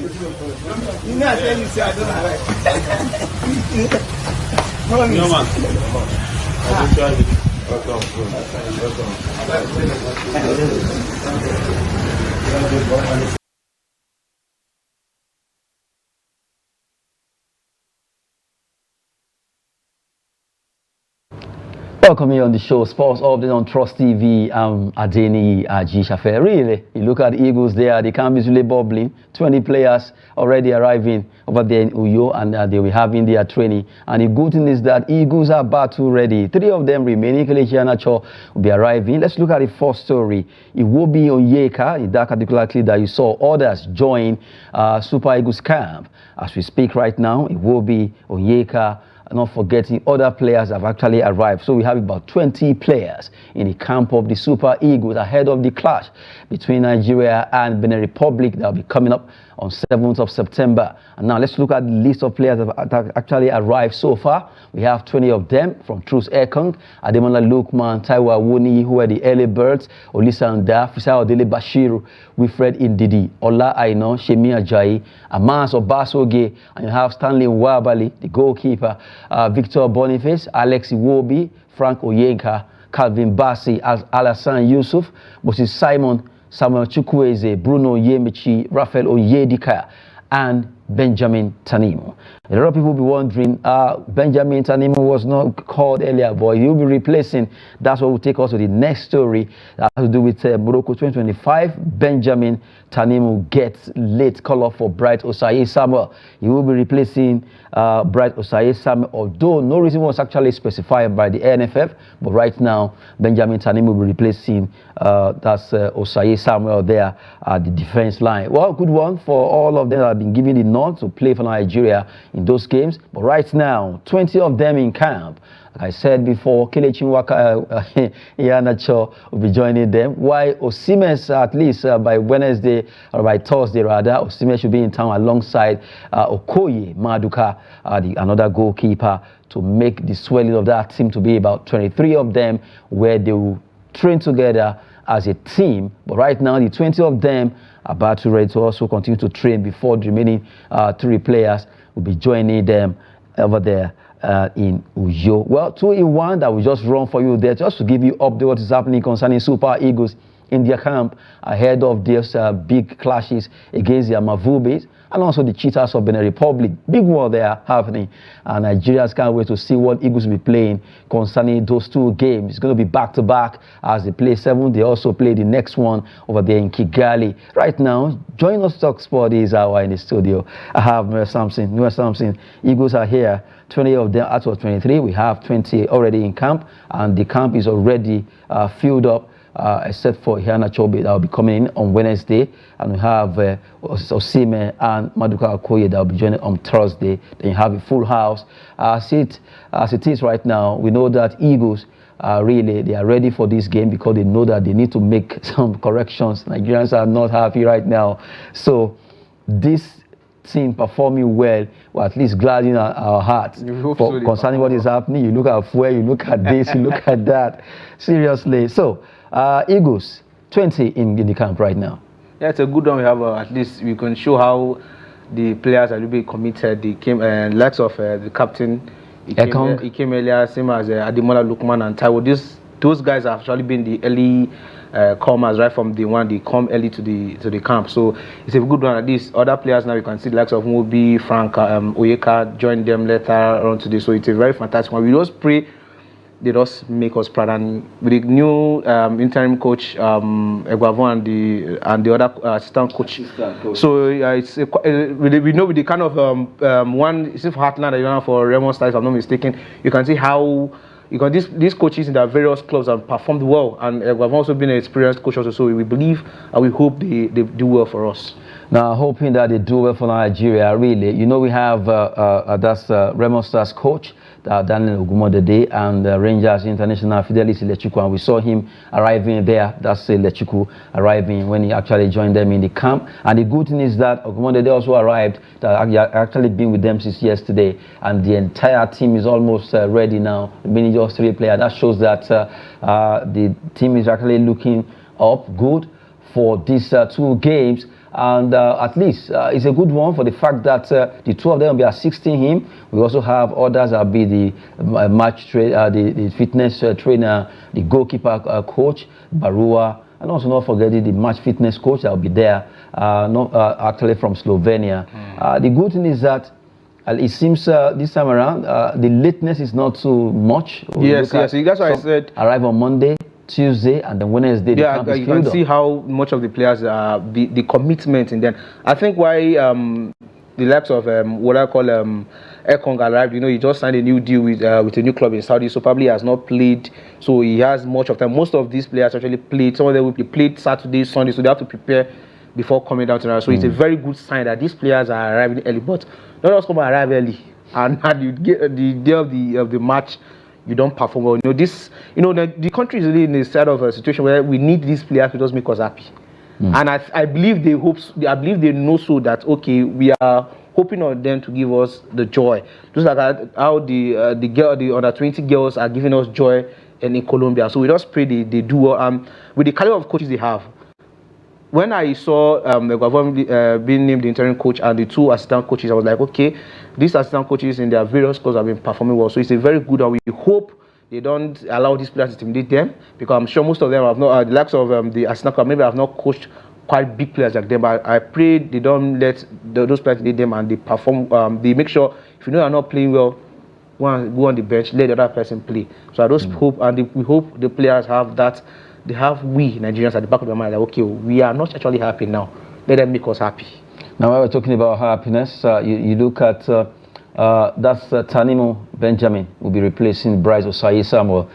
You know, I tell you, say I don't like. No, man. I will try it. Welcome. Welcome here on the show, Sports Update on Trust TV. I'm Adeni Ajishafe. Really, you look at the Eagles there, the camp is really bubbling. 20 players already arriving over there in Uyo, and they will have in their training. And the good thing is that Eagles are battle ready. 3 of them remaining. Kelechi Iheanacho will be arriving. Let's look at the first story. Iwobi, Onyeka, that particular clip that you saw, others join Super Eagles camp. As we speak right now, Iwobi, Onyeka, not forgetting other players have actually arrived. So we have about 20 players in the camp of the Super Eagles ahead of the clash between Nigeria and Benin Republic that will be coming up on 7th of September. And now let's look at the list of players that have actually arrived so far. We have 20 of them from Truce Ekong, Ademola Lookman, Taiwo Awoniyi, who are the early birds, Olisa Nda, Fisao Dele Bashiru, Wilfred Indidi, Ola Aino, Shemi Ajayi, Amas Obasoge, and you have Stanley Wabali, the goalkeeper, Victor Boniface, Alex Iwobi, Frank Oyenka, Calvin Bassi, Alassane Yusuf, Moses Simon, Samuel Chukwueze, Bruno Yemichi, Raphael Oyedika, and Benjamin Tanimu. A lot of people will be wondering, Benjamin Tanimu was not called earlier, but he'll be replacing. That's what will take us to the next story that has to do with Morocco 2025. Benjamin Tanimu gets late call up for Bright Osayi-Samuel. He will be replacing Bright Osayi-Samuel, although no reason was actually specified by the NFF. But right now, Benjamin Tanimu will be replacing that's Osayi-Samuel there at the defense line. Well, good one for all of them that have been given the nod to play for Nigeria in those games. But right now, 20 of them in camp. Like I said before, Kelechi Iheanacho will be joining them. While Osimhen, at least by Wednesday or by Thursday rather, Osimhen should be in town alongside Okoye Maduka, another goalkeeper, to make the swelling of that team to be about 23 of them, where they will train together as a team. But right now, the 20 of them are about to ready to also continue to train before the remaining 3 players will be joining them over there in Uyo. Well, 2-in-1 that we just run for you there, just to give you update what is happening concerning Super Eagles in their camp ahead of these big clashes against the Amavubis and also the Cheetahs of Benin Republic. Big war there happening, and Nigerians can't wait to see what Eagles will be playing concerning those 2 games. It's going to be back-to-back as they play 7. They also play the next one over there in Kigali. Right now, joining us to talk sport is our in the studio. I have Noah Samson. Eagles are here. 20 of them out of 23. We have 20 already in camp, and the camp is already filled up. Except for Iheanacho that will be coming in on Wednesday, and we have Osimhen and Maduka Okoye that will be joining on Thursday. Then you have a full house. As it is right now, we know that Eagles they are ready for this game because they know that they need to make some corrections. Nigerians are not happy right now, so this team performing well will at least gladden our hearts concerning what is happening. You look at Fuel, you look at this, you look at that. Seriously, so. Eagles, 20 in the camp right now. Yeah, it's a good one. We have at least we can show how the players are a little bit committed. They came and likes of the captain. He came earlier, same as Ademola Lookman and Taiwo. Those guys have actually been the early comers right from the one they come early to the camp. So it's a good one. At least other players now you can see the likes of Mobi, Frank, Onyeka joined them later on today. So it's a very fantastic one. We just pray they just make us proud, and with the new interim coach Egwavon and the other assistant coach. So it's we know with the kind of one it's for Heartland that you have for Raymond Stars, if I'm not mistaken. You can see how these coaches in their various clubs have performed well, and Egwavon also been an experienced coach also. So we believe and we hope they do well for us. Now, hoping that they do well for Nigeria, really. You know, we have that's Raymond Stars coach. Daniel Ogumodede and Rangers International Fidelis Lechuku, and we saw him arriving there. That's Lechuku arriving when he actually joined them in the camp. And the good thing is that Ogumodede also arrived. That actually been with them since yesterday, and the entire team is almost ready now. Meaning just 3 players. That shows that the team is actually looking up good for these 2 games And at least it's a good one for the fact that the two of them will be assisting him. We also have others that will be the match trainer, the fitness trainer, the goalkeeper coach, Barua, and also not forgetting the match fitness coach that will be there, actually from Slovenia. The good thing is that it seems this time around the lateness is not too much. Yes. That's why I said arrive on Monday, Tuesday, and then Wednesday. Yeah, you can see how much of the players the commitment in them. I think why the likes of what I call AFCON arrived. He just signed a new deal with a new club in Saudi, so probably has not played. So he has much of time. Most of these players actually played. Some of them will be played Saturday, Sunday, so they have to prepare before coming down to. So it's a very good sign that these players are arriving early. But not just come and arrive early, and you get the day of the match, you don't perform well. The country is really in a sort of a situation where we need these players to just make us happy. And I believe I believe they know so that okay, we are hoping on them to give us the joy, just like how the under 20 girls are giving us joy in Colombia. So we just pray they do well. With the caliber of coaches they have. When I saw the government being named the interim coach and the two assistant coaches, I was like, okay, these assistant coaches in their various clubs have been performing well. So it's a very good one. We hope they don't allow these players to intimidate them, because I'm sure most of them have not, the likes of the assistant coach, maybe have not coached quite big players like them. But I pray they don't let those players intimidate them and they perform. They make sure if you know they're not playing well, go on the bench, let the other person play. So I just hope, and we hope the players have that. They have we Nigerians at the back of their mind that okay, we are not actually happy now. Let them make us happy. Now, when we're talking about happiness, you look at that's Tanimu Benjamin will be replacing Bryce Osayi-Samuel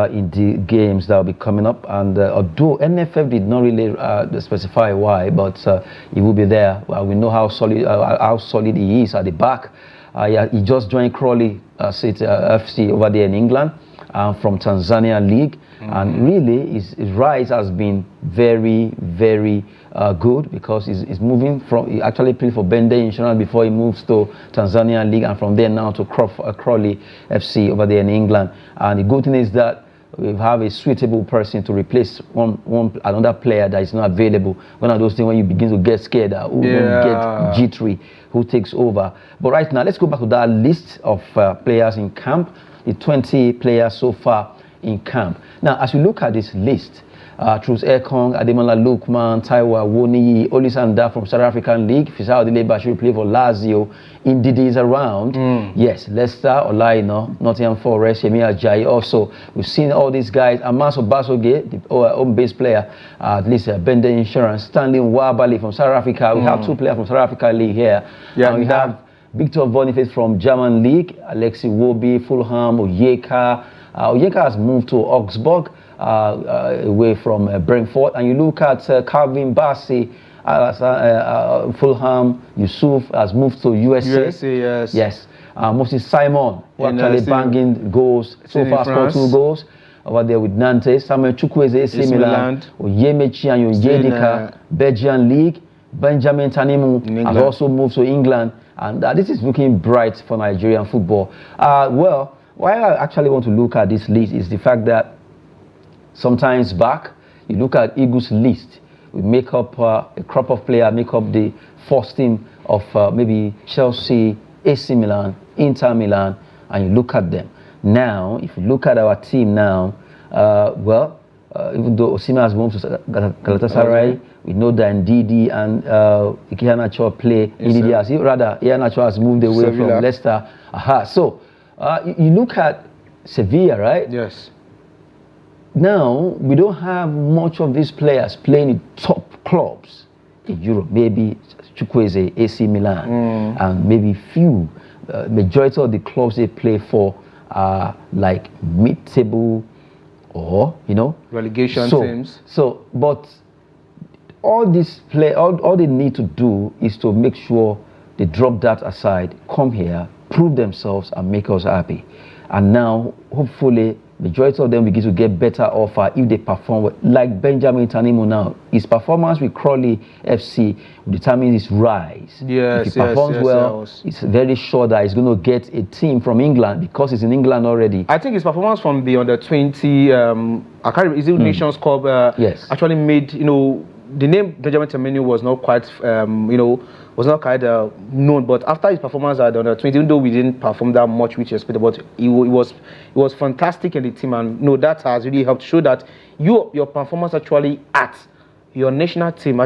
in the games that will be coming up. And although NFF did not really specify why, but he will be there. We know how solid he is at the back. He just joined Crawley FC over there in England from Tanzania League. And really, his rise has been very, very good, because he's moving from, he actually played for Bende Insurance before he moves to Tanzania League, and from there now to Crawley FC over there in England. And the good thing is that we have a suitable person to replace another player that is not available. One of those things when you begin to get scared, who don't get jittery, who takes over. But right now, let's go back to that list of players in camp, the 20 players so far in camp. Now, as you look at this list, Truth Ekong, Ademola Lookman, Taiwo Awoniyi, Olisanda from South African League, Fisao Dileba should play for Lazio, Ndidi is around. Yes, Leicester, Olaino, Nottingham Forest, Yemi Ajayi also. We've seen all these guys. Amaso Basoge, the home base player, at least Bende Insurance, Stanley Nwabali from South Africa. We have two players from South African League here. Yeah, and we have Victor Boniface from German League, Alexi Iwobi, Fulham, Onyeka. Onyeka has moved to Augsburg, away from Brentford. And you look at Calvin Bassey, Fulham. Yusuf has moved to USA. Yes. Moses Simon, who actually banging goals. So far scored 2 goals over there with Nantes. Samuel Chukwueze, AC Milan. Oyemechi and Onyedika, Belgian League. Benjamin Tanimu has also moved to England. And this is looking bright for Nigerian football. Well, why I actually want to look at this list is the fact that sometimes back, you look at Eagles' list, we make up a crop of players, make up the first team of maybe Chelsea, AC Milan, Inter Milan, and you look at them. Now, if you look at our team now, even though Osimhen has moved to Galatasaray, we know that Ndidi and Iheanacho play. Iheanacho has moved away from Leicester. So, you look at Sevilla, right? Yes. Now, we don't have much of these players playing in top clubs in Europe. Maybe Chukwueze, AC Milan, and maybe few. Majority of the clubs they play for are like mid-table or, relegation teams. But all they need to do is to make sure they drop that aside, come here, prove themselves and make us happy. And now, hopefully, majority of them begin to get better offer if they perform well. Like Benjamin Tanimu now, his performance with Crawley FC will determine his rise. If he performs well, it's very sure that he's going to get a team from England because he's in England already. I think his performance from the under 20, I can't remember, is it Nations Cup? Actually made the name Benjamin Tanimu was not quite, known. But after his performance at the under-20, even though we didn't perform that much, which expected, but he was fantastic in the team, and that has really helped show that your performance actually at your national team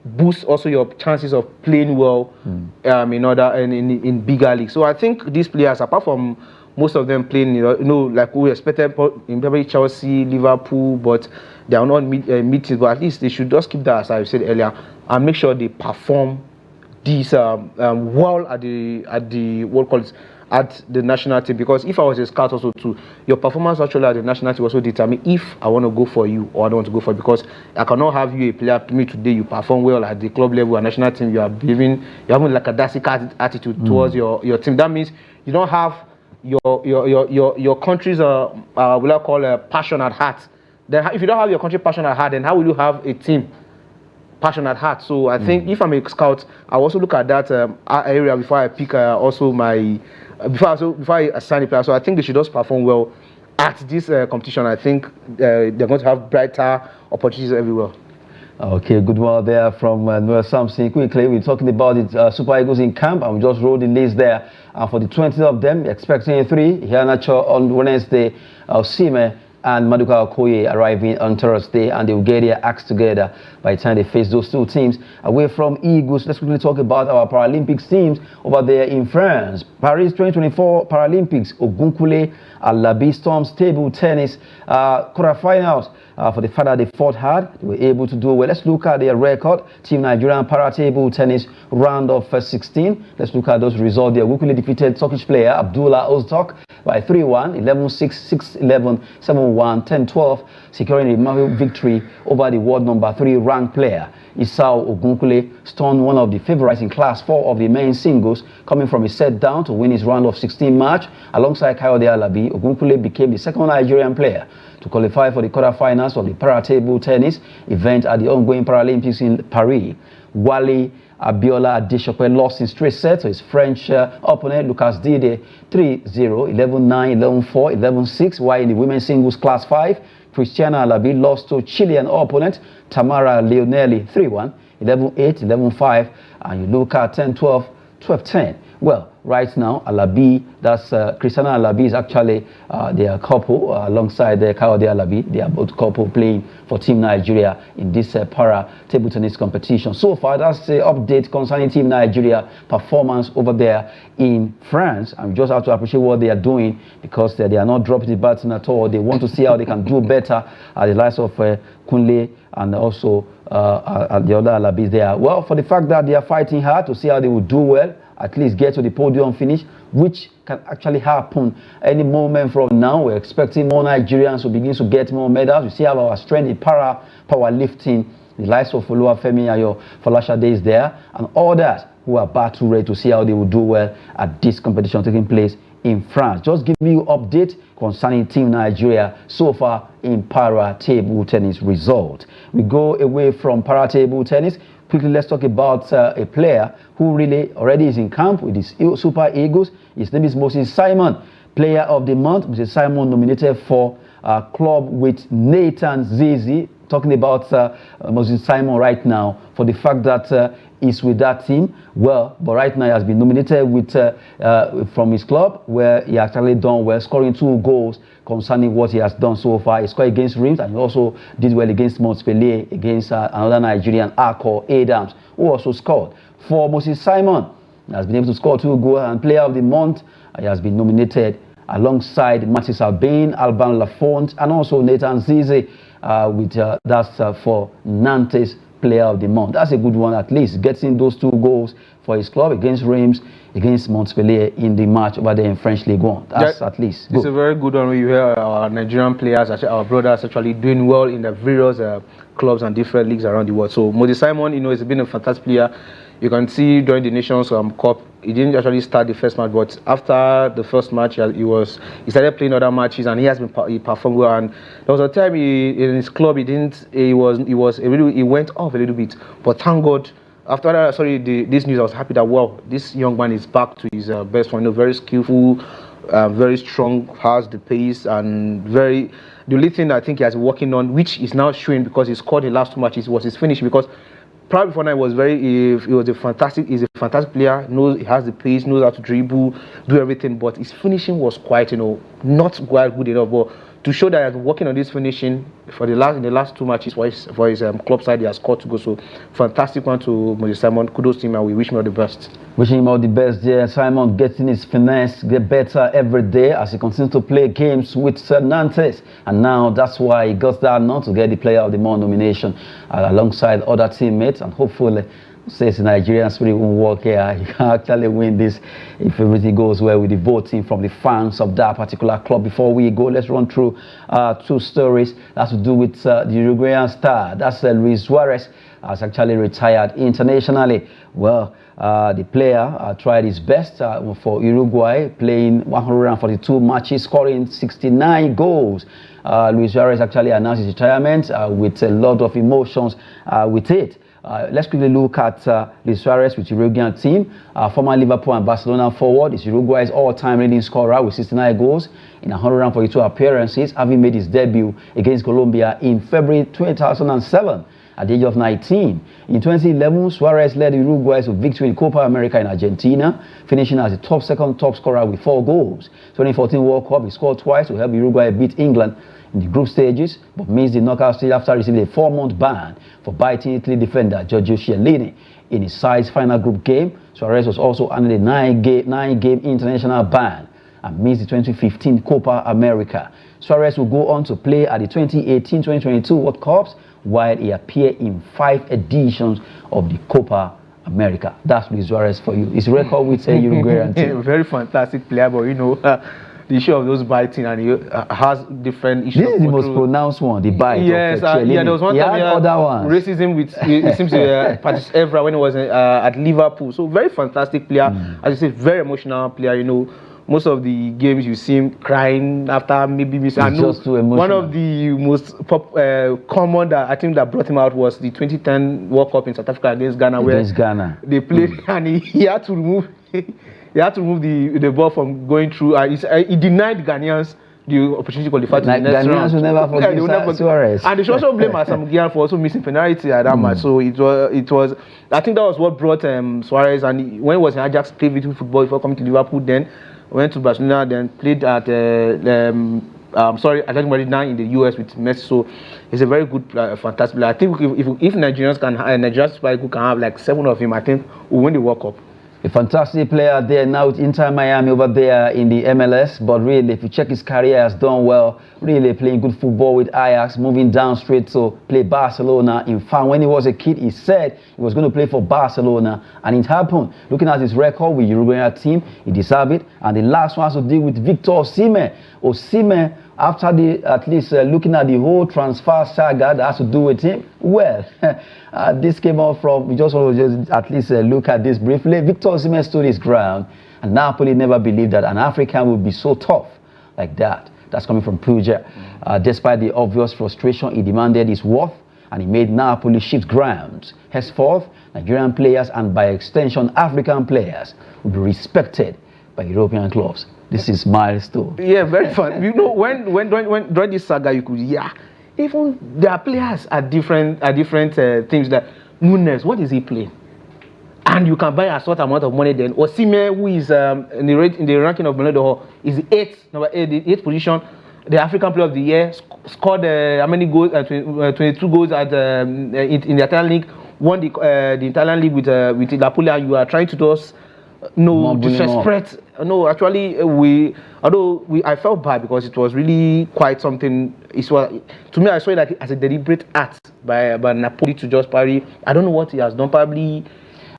boosts also your chances of playing well in bigger leagues. So I think these players, apart from most of them playing, like we expected in probably Chelsea, Liverpool, but they are not meetings. But at least they should just keep that, as I said earlier, and make sure they perform these well at the national team. Because if I was a scout also too, your performance actually at the national team also determine if I want to go for you or I don't want to go for you. Because I cannot have you a player me today, you perform well at the club level and national team, you having like a dancing attitude towards your team. That means you don't have your country's passion at heart. Then if you don't have your country passion at heart, then how will you have a team passion at heart? So I think if I'm a scout, I also look at that area before I pick also my before I assign a player. So I think they should just perform well at this competition. I think they're going to have brighter opportunities everywhere. Okay, good one there from Noel Samson. Quickly, we're talking about it, Super Eagles in camp, and we just wrote the list there. And for the 20 of them, expecting 3. Iheanacho on Wednesday, Osimhen and Maduka Okoye arriving on Thursday, and they will get their acts together by the time they face those two teams. Away from Eagles, let's quickly talk about our Paralympics teams over there in France. Paris 2024 Paralympics, Ogunkule, Alabi Storms table tennis quarterfinals. For the fact that they fought hard, they were able to do well. Let's look at their record. Team Nigerian para table tennis round of 16. Let's look at those results. They quickly defeated Turkish player Abdullah Oztok by 3-1, 11-6, 6-11, 7-1, 10-12, securing a massive victory over the world number 3 ranked player. Isao Ogunkule stunned one of the favorites in class 4 of the men's singles, coming from a set down to win his round of 16 match. Alongside Kayode Alabi, Ogunkule became the second Nigerian player to qualify for the quarterfinals of the para table tennis event at the ongoing Paralympics in Paris. Wale Abiola Adesope lost in straight sets to his French opponent Lucas Dide 3-0, 11-9, 11-4, 11-6, while in the women's singles class 5, Christiana Alabi lost to Chilean opponent Tamara Leonelli 3-1, 11-8, 11-5, and you look at 10-12, 12-10. Well, right now, Alabi, that's Christiana Alabi is actually their couple alongside Kayode Alabi. They are both couple playing for Team Nigeria in this para table tennis competition. So far, that's the update concerning Team Nigeria performance over there in France. And we just have to appreciate what they are doing, because they are not dropping the baton at all. They want to see how they can do better at the likes of Kunle and also at the other Alabis there. Well, for the fact that they are fighting hard to see how they will do well, at least get to the podium finish, which can actually happen any moment from now. We're expecting more Nigerians to begin to get more medals. We see how our strength in powerlifting, the likes of Oluwafemi Ayo, Falasha is there, and all that who are battle ready to see how they will do well at this competition taking place in France. Just giving you update concerning Team Nigeria so far in para table tennis result. We go away from para table tennis. Quickly, let's talk about a player who really already is in camp with his Super Eagles. His name is Moses Simon, Player of the Month. Moses Simon nominated for club with Nathan Zizi. Talking about Moses Simon right now for the fact that he's with that team. Well, but right now he has been nominated with from his club, where he actually done well, scoring 2 goals concerning what he has done so far. He scored against Reims, and he also did well against Montpellier, against another Nigerian, Akor Adams, who also scored. For Moses Simon, he has been able to score 2 goals, and Player of the Month, he has been nominated alongside Mathis Albin, Alban Lafont, and also Nathan Zizi, that's for Nantes Player of the Month. That's a good one, at least getting those 2 goals for his club against Reims, against Montpellier in the match over there in French League 1. That's at least good. It's a very good one when you hear our Nigerian players, our brothers, actually doing well in the various clubs and different leagues around the world. So Moses Simon, he's been a fantastic player. You can see during the Nations Cup, he didn't actually start the first match, but after the first match, he started playing other matches, and he performed well. And there was a time in his club he went off a little bit, but thank God. After that, this news, I was happy that this young man is back to his best form. Very skillful, very strong, has the pace, and the only thing I think he has been working on, which is now showing because he scored the last 2 matches, was his finish. Because probably before now he's a fantastic player, he has the pace, knows how to dribble, do everything, but his finishing was quite, not quite good enough. But to show that he has been working on this finishing in the last 2 matches for his club side, he has scored 2 goals. So fantastic one to Osayi-Samuel. Kudos to him, and we wish him all the best. Wishing him all the best there. Simon getting his finesse, get better every day as he continues to play games with Nantes. And now that's why he got that nod to get the Player of the Month nomination alongside other teammates. And hopefully, says the Nigerian spirit won't work here. He can actually win this if everything goes well with the voting from the fans of that particular club. Before we go, let's run through 2 stories. That's to do with the Uruguayan star. That's Luis Suarez has actually retired internationally. Well, the player tried his best for Uruguay, playing 142 matches, scoring 69 goals. Luis Suarez actually announced his retirement with a lot of emotions with it. Let's quickly look at Luis Suarez with Uruguayan team. Former Liverpool and Barcelona forward is Uruguay's all-time leading scorer with 69 goals in 142 appearances, having made his debut against Colombia in February 2007 at the age of 19. In 2011, Suarez led Uruguay to victory in Copa America in Argentina, finishing as the second top scorer with 4 goals. 2014 World Cup, he scored twice to help Uruguay beat England in the group stages, but missed the knockout stage after receiving a 4-month ban for biting Italy defender Giorgio Chiellini in his side's final group game. Suarez was also under a 9-game international ban and missed the 2015 Copa America. Suarez will go on to play at the 2018-2022 World Cups, while he appeared in 5 editions of the Copa America. That's Luis Suarez for you. His record with a Uruguayan team. Very fantastic player, but the issue of those biting, and he has different issues. This is the most pronounced one, the bite. Yes, of yeah, there was one time other ones. Racism with it seems to participate when he was at Liverpool. So very fantastic player. As you say, very emotional player. Most of the games you see him crying after maybe missing. I know one of the most common that I think that brought him out was the 2010 World Cup in South Africa against Ghana, where they played and he had to remove the ball from going through. He denied Ghanaians the opportunity to qualify to the next round. Ghanaians will never forget Suarez. And they should also blame Asamoah for also missing penalty at that match. So it was. I think that was what brought Suarez. And when he was in Ajax, played with football before coming to Liverpool. Then went to Barcelona, then played at Atletico Madrid now in the US with Messi. So he's a very good, fantastic player. I think if Nigerians can have like 7 of him, I think we'll win the World Cup. A fantastic player there now with Inter Miami over there in the MLS. But really, if you check his career, has done well. Really playing good football with Ajax, moving down straight to play Barcelona. In fact, when he was a kid, he said he was going to play for Barcelona, and it happened. Looking at his record with Uruguayan team, he deserved it. And the last one has to deal with Victor Osimhen. Osimhen, after looking at the whole transfer saga that has to do with him, well, this came out from, we just want to look at this briefly. Victor Osimhen stood his ground, and Napoli never believed that an African would be so tough like that. That's coming from Puja. Despite the obvious frustration, he demanded his worth, and he made Napoli shift grounds. Henceforth, Nigerian players and by extension African players will be respected by European clubs. This is milestone. Yeah, very fun. When during this saga, you could even their players are different things. That Nunes, what is he playing? And you can buy a certain amount of money. Then Osimhen, who is in the ranking of Ballon d'Or, is number 8, the 8th position. The African Player of the Year, scored how many goals? 22 goals in the Italian league. Won the Italian league with Napoli. And you are trying to do us disrespect. No, actually, I felt bad because it was really quite something. To me, I saw it like as a deliberate act by Napoli to just parry. I don't know what he has done. Probably,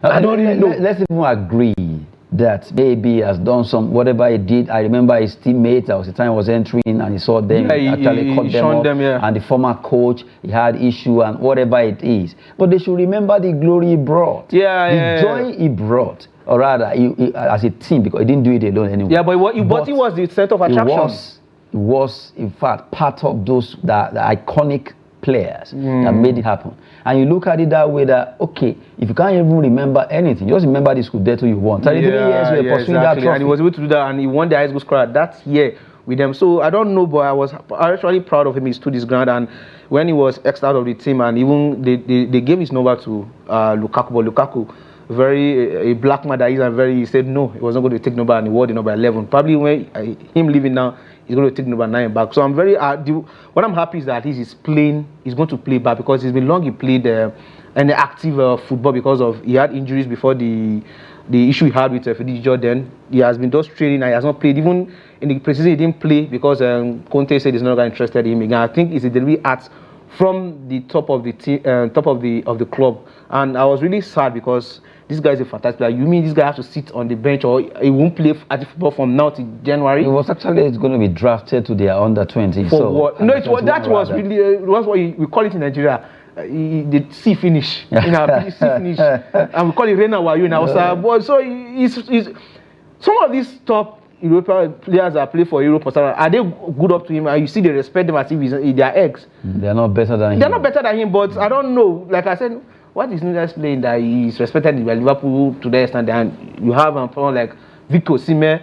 I don't really know. Let's even agree that maybe he has done whatever he did. I remember his teammates. There was a time he was entering and he saw them. He cut them up. And the former coach, he had issue and whatever it is. But they should remember the glory he brought. The joy he brought. Or rather, he, as a team, because he didn't do it alone anyway. Yeah, but he was the center of attraction. He was, in fact, part of the iconic players that made it happen. And you look at it that way that, okay, if you can't even remember anything, just remember the Scudetto you won. 33 years you were pursuing that trophy. And he was able to do that, and he won the highest goal scorer that year with them. So I don't know, but I was actually proud of him. He stood his ground, and when he was X'd out of the team, and even they gave his number to Lukaku, but Lukaku, a black man that is, and he said no, he was not going to take number, and he wore the number 11. Probably when him leaving now, he's going to take number 9 back. So I'm very what I'm happy is that at least he's going to play back, because it's been long he played an active football, because he had injuries before the issue he had with Fidi Jordan. He has been just training, and he has not played. Even in the preseason, he didn't play because Conte said he's not interested in him again. I think it's a delivery act from the top of the team, top of the club, and I was really sad because this guy is a fantastic player. You mean this guy has to sit on the bench, or he won't play at football from now to January? He was actually going to be drafted to their under-20. For what? No, that was really was what we call it in Nigeria. The C finish, C finish, and we call it Reina Wayo in Hausa. So he's some of these top European players that play for Europe, are they good up to him? And you see, they respect them as if they're eggs. They're not better than him. They're not better than him, but I don't know. Like I said, what is Nunes playing that he's respected by Liverpool to the extent, and you have someone like Victor Osimhen,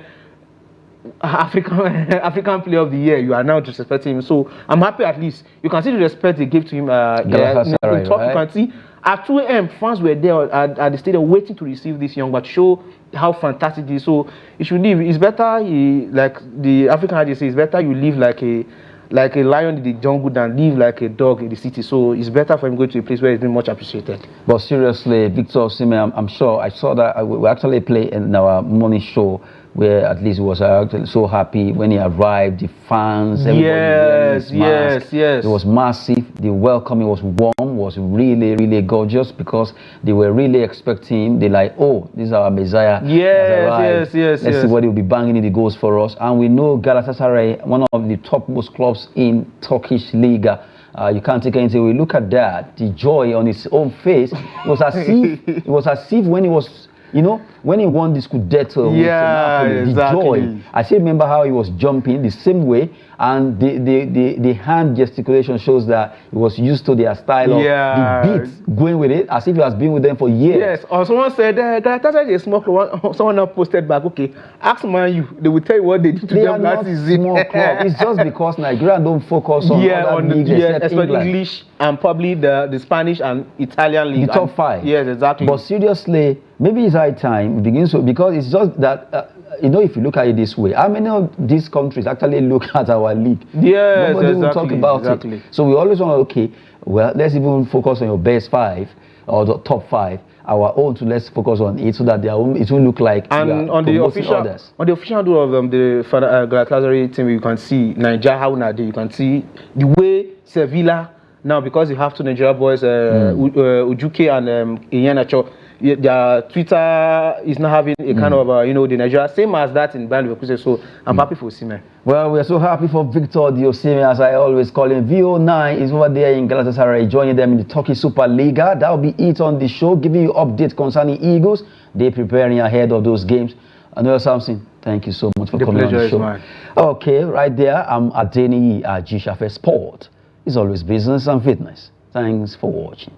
African Player of the Year, you are now disrespecting him. So I'm happy at least you can see the respect they gave to him. In top, right? You can see at 2 a.m. fans were there at the stadium waiting to receive this young, but show how fantastic it is. So it should live. It's better, like the African hadith says, it's better you live like a lion in the jungle than live like a dog in the city. So it's better for him going to a place where he's been much appreciated. But seriously, Victor Osimhen, I'm sure, I saw that we actually play in our morning show, where at least he was actually so happy when he arrived, the fans, everybody yes. It was massive. The welcoming was warm, was really, really gorgeous, because they were really expecting him. They're like, oh, this is our Messiah. Yes. Let's see what he'll be banging in the goals for us. And we know Galatasaray, one of the topmost clubs in Turkish Liga. You can't take anything away. Look at that, the joy on his own face. It was as if when he was, when he won the Scudetto, the joy. I still remember how he was jumping the same way, and the hand gesticulation shows that he was used to their style of the beats, going with it, as if he has been with them for years. Yes, or someone said, that's a small club. Someone now posted back, okay, ask Man U, they will tell you what they did to them last season. Small club. It's just because Nigeria don't focus on other leagues, especially English and probably the Spanish and Italian league. The top 5. Yes, exactly. But seriously, maybe it's high time it begins to, because it's just that if you look at it this way, how many of these countries actually look at our league? Yes, nobody will talk about it. So we always want to, let's even focus on your best 5 or the top 5. Our own, so let's focus on it, so that it won't look like and on the official others. On the official do of the Galatasaray team, you can see Nigeria how now you can see the way Sevilla now, because you have 2 Nigeria boys, Ujuke and Iheanacho. Their Twitter is not having a kind of the Nigeria same as that in Bayern Leverkusen. So I'm happy for Osimhen. Well, we are so happy for Victor Osimhen, as I always call him. VO9 is over there in Galatasaray, joining them in the Turkish Super Liga. That will be it on the show, giving you updates concerning Eagles. They're preparing ahead of those games. Noel Samson, thank you so much for coming on the show. Mine. Okay, right there, I'm Adeniyi Ajishafe. Sport is always business and fitness. Thanks for watching.